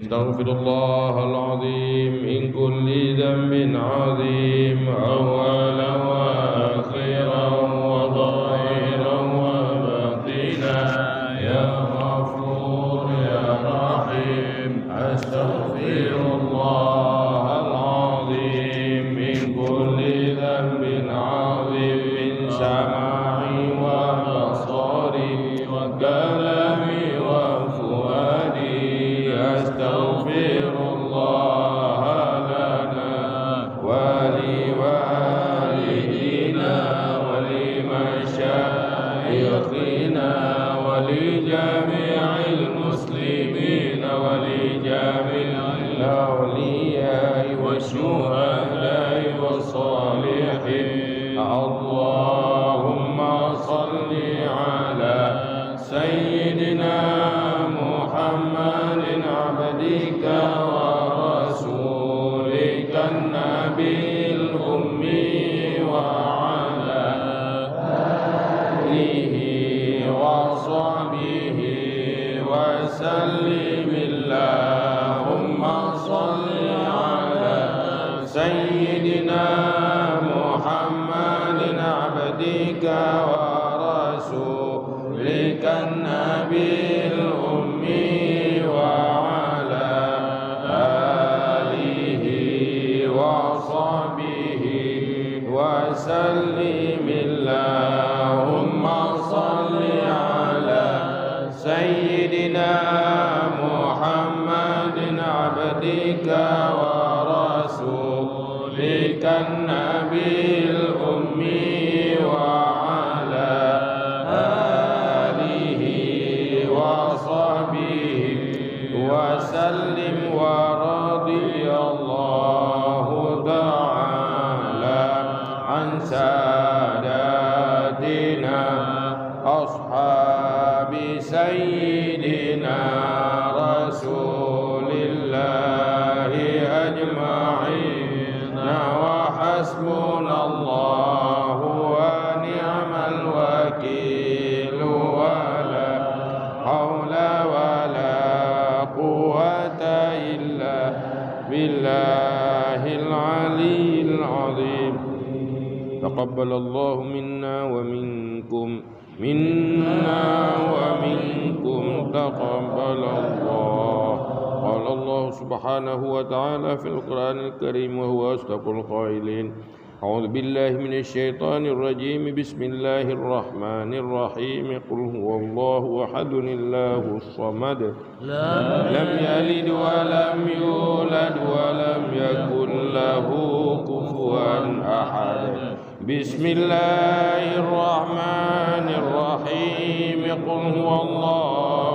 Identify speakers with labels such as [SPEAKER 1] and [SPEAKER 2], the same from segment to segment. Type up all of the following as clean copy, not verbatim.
[SPEAKER 1] استغفر الله العظيم من كل ذنب عظيم أولا وآخرا وظاهرا وباطنا يا غفور يا رحيم أستغفر الله العظيم من كل ذنب عظيم من سمعي وبصري وكلامي وفؤادي أستغفر الله لنا ولوالدينا ولمشايخنا ولجميع المسلمين ولجميع الأولياء والشهداء والصالحين اللهم صل على سيدنا محمد عبدك ورسولك النبي الأمي وعلى آله وصحبه وسلم اللهم صل على سيدنا محمد عبدك ورسولك النبي الأمي وعلى آله وصحبه وسلم اللهم صل على سيدنا محمد عبدك ورسولك النبي الأمي وعلى آله وصحبه وسلم ورضي الله تعالى عن ساداتنا أصحاب سيدنا رسول الله أجمعين وحسبنا الله ونعم الوكيل ولا حول ولا قوة إلا بالله العلي العظيم تقبل الله منا ومنكم تقبل الله. قال الله سبحانه وتعالى في القرآن الكريم وهو أصدق القائلين أعوذ بالله من الشيطان الرجيم بسم الله الرحمن الرحيم قل هو الله أحد الله الصمد لم يلد ولم يولد ولم يكن له كفوا أحد بسم الله الرحمن الرحيم قل هو الله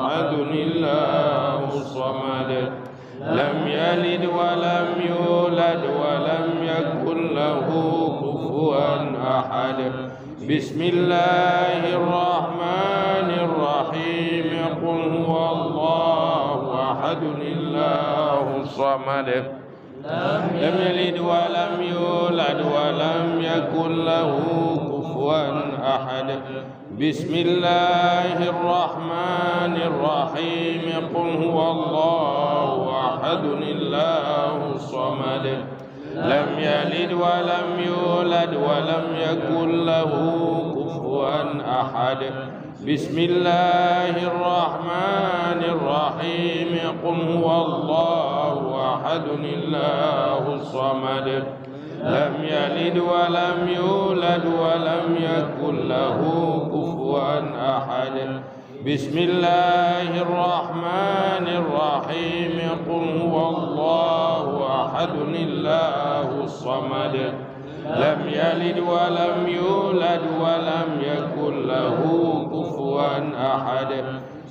[SPEAKER 1] أحد الله الصمد لم يلد ولم يولد ولم يكن له كفوا أحد بسم الله الرحمن الرحيم قل هو الله أحد الله الصمد لم يلد ولم يولد ولم يكن له كفوا أحد بسم الله الرحمن الرحيم قل هو الله أحد الله الصمد لم يلد ولم يولد ولم يكن له كفوا أحد بسم الله الرحمن الرحيم قل هو الله أحد الله الصمد لم يلد ولم يولد ولم يكن له كفوا أحد بسم الله الرحمن الرحيم قل هو الله أحد الله الصمد لم يلد ولم يولد ولم يكن له كفوا أحد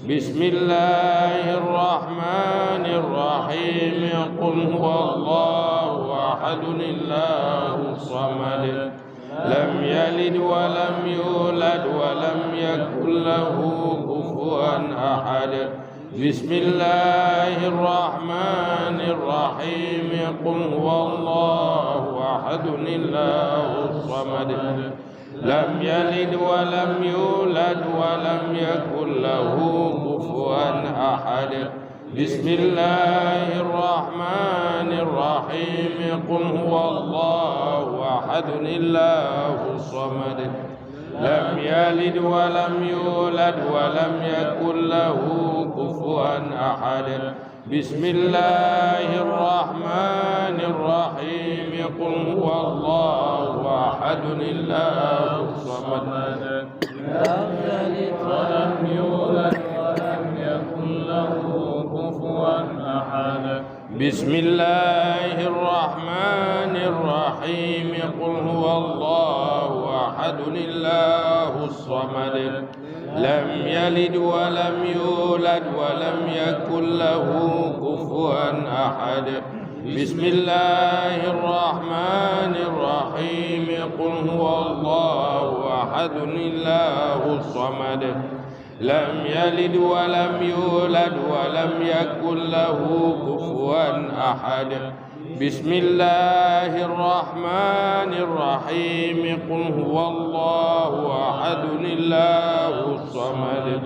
[SPEAKER 1] بسم الله الرحمن الرحيم قل هو الله أحد الله الصمد لم يلد ولم يولد ولم يكن له كفوا أحد بسم الله الرحمن الرحيم قل هو الله أحد الله الصمد لم يلد ولم يولد ولم يكن له كفوا أحد بسم الله الرحمن الرحيم قل هو الله أحد الله الصمد لم يلد ولم يولد ولم يكن له كفوا أحد بسم الله الرحمن الرحيم قل هو الله أحد الله الصمد لم يلد ولم يولد ولم يكن له كفوا أحد بسم الله الرحمن الرحيم قل هو الله أحد الله الصمد لم يلد ولم يولد ولم يكن له كفوا أحد بسم الله الرحمن الرحيم قل هو الله أحد الله الصمد لم يلد ولم يولد ولم يكن له كفوا أحد بسم الله الرحمن الرحيم قل هو الله أحد الله الصمد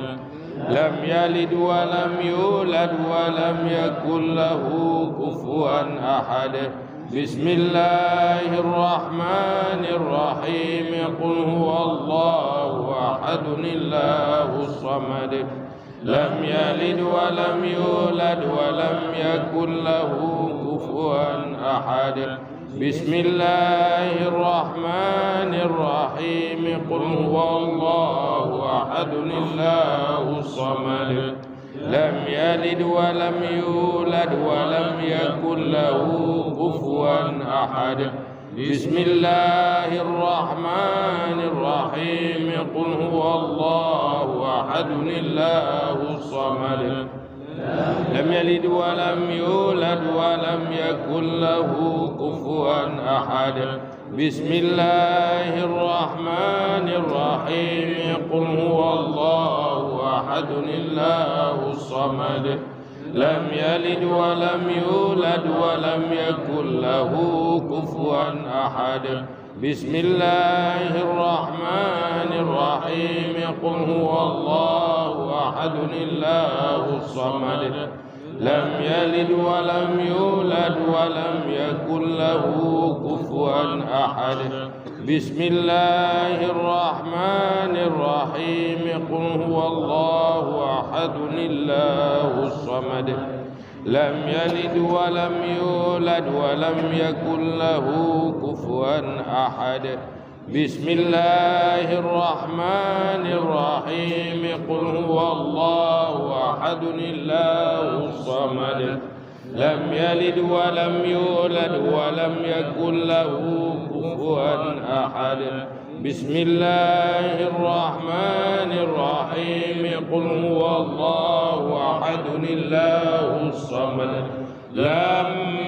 [SPEAKER 1] لم يلد ولم يولد ولم يكن له كفوا أحد بسم الله الرحمن الرحيم قل هو الله أحد الله الصمد لم يلد ولم يولد ولم يكن له كفوا أحد بسم الله الرحمن الرحيم قل هو الله أحد الله الصمد لم يلد ولم يولد ولم يكن له كفوا أحد بسم الله الرحمن الرحيم قل هو الله أحد الله الصمد لم يلد ولم يولد ولم يكن له كفوا أحد بسم الله الرحمن الرحيم قل هو الله أحد الله الصمد لم يلد ولم يولد ولم يكن له كفوا أحد بسم الله الرحمن الرحيم قل هو الله أحد الله الصمد لم يلد ولم يولد ولم يكن له كفوا أحد بسم الله الرحمن الرحيم قل هو الله أحد الله الصمد لم يلد ولم يولد ولم يكن له كفوا أحد بسم الله الرحمن الرحيم قل هو الله أحد الله الصمد لم يلد ولم يولد ولم يكن له كفوا أحد بسم الله الرحمن الرحيم قل هو الله أحد الله الصمد لم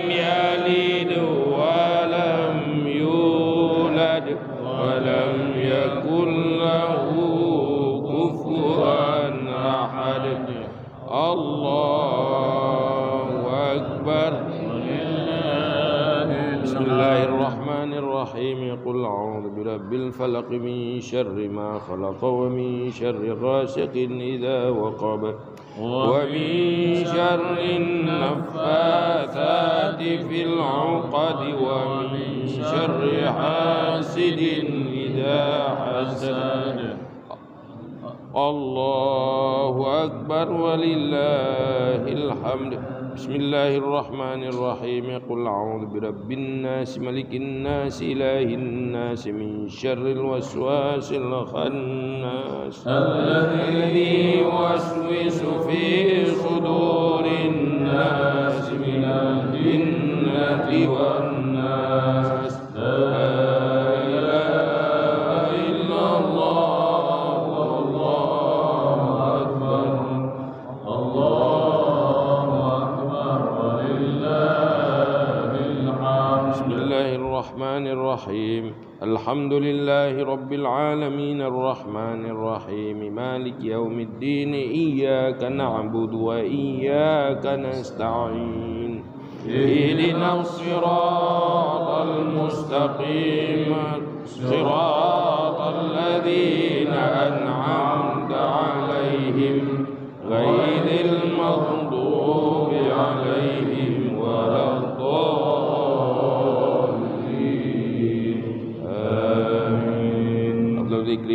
[SPEAKER 1] يلد ولم يولد ولم يكن له كفوا أحد الله أكبر بسم الله الرحمن الرحيم قل أعوذ برب الفلق من شر ما خلق ومن شر غاسق إذا وقب ومن شر النفاثات في العقد ومن شر حاسد إذا حسد الله أكبر ولله الحمد بسم الله الرحمن الرحيم قل أعوذ برب الناس ملك الناس إله الناس من شر الوسواس الخناس الذي يوسوس في صدور الناس من الجنة والناس الرحمن الرحيم الحمد لله رب العالمين الرحمن الرحيم مالك يوم الدين إياك نعبد وإياك نستعين اهدنا الصراط المستقيم صراط الذين أنعمت عليهم غير المغضوب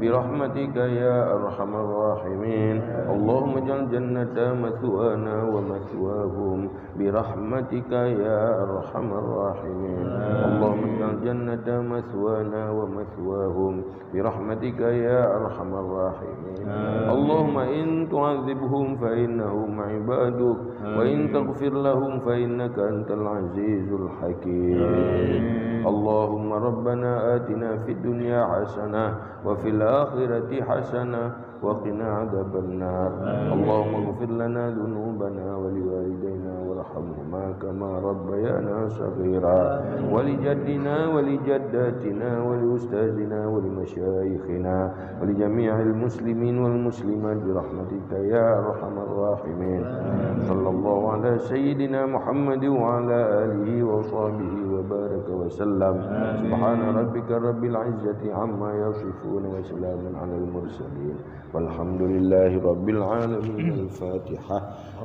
[SPEAKER 1] برحمتك يا أرحم الراحمين اللهم اجعل الجنة مثوانا ومثواهم برحمتك يا أرحم الراحمين اللهم اجعل الجنة مثوانا ومثواهم برحمتك يا أرحم الراحمين اللهم إن تعذبهم فإنهم عبادك وإن تغفر لهم فإنك أنت العزيز الحكيم اللهم ربنا آتنا في الدنيا حسنة وفي الآخرة حسنة وقنا عذاب النار اللهم اغفر لنا ذنوبنا ولوالدينا وارحمهما كما ربيانا صغيرا ولجدنا ولجداتنا ولأستاذنا ولمشايخنا ولجميع المسلمين والمسلمات برحمتك يا أرحم الراحمين صلى الله على سيدنا محمد وعلى آله وصحبه وبارك وسلم سبحان ربك رب العزة عما يصفون وسلام على المرسلين والحمد لله رب العالمين الفاتحة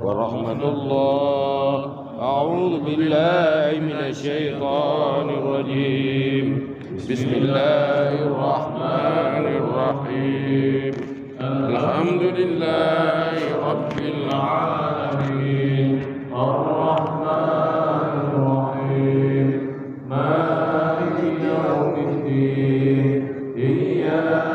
[SPEAKER 1] ورحمة الله أعوذ بالله من الشيطان الرجيم بسم الله الرحمن الرحيم الحمد لله رب العالمين الرحمن الرحيم مالك يوم الدين إياك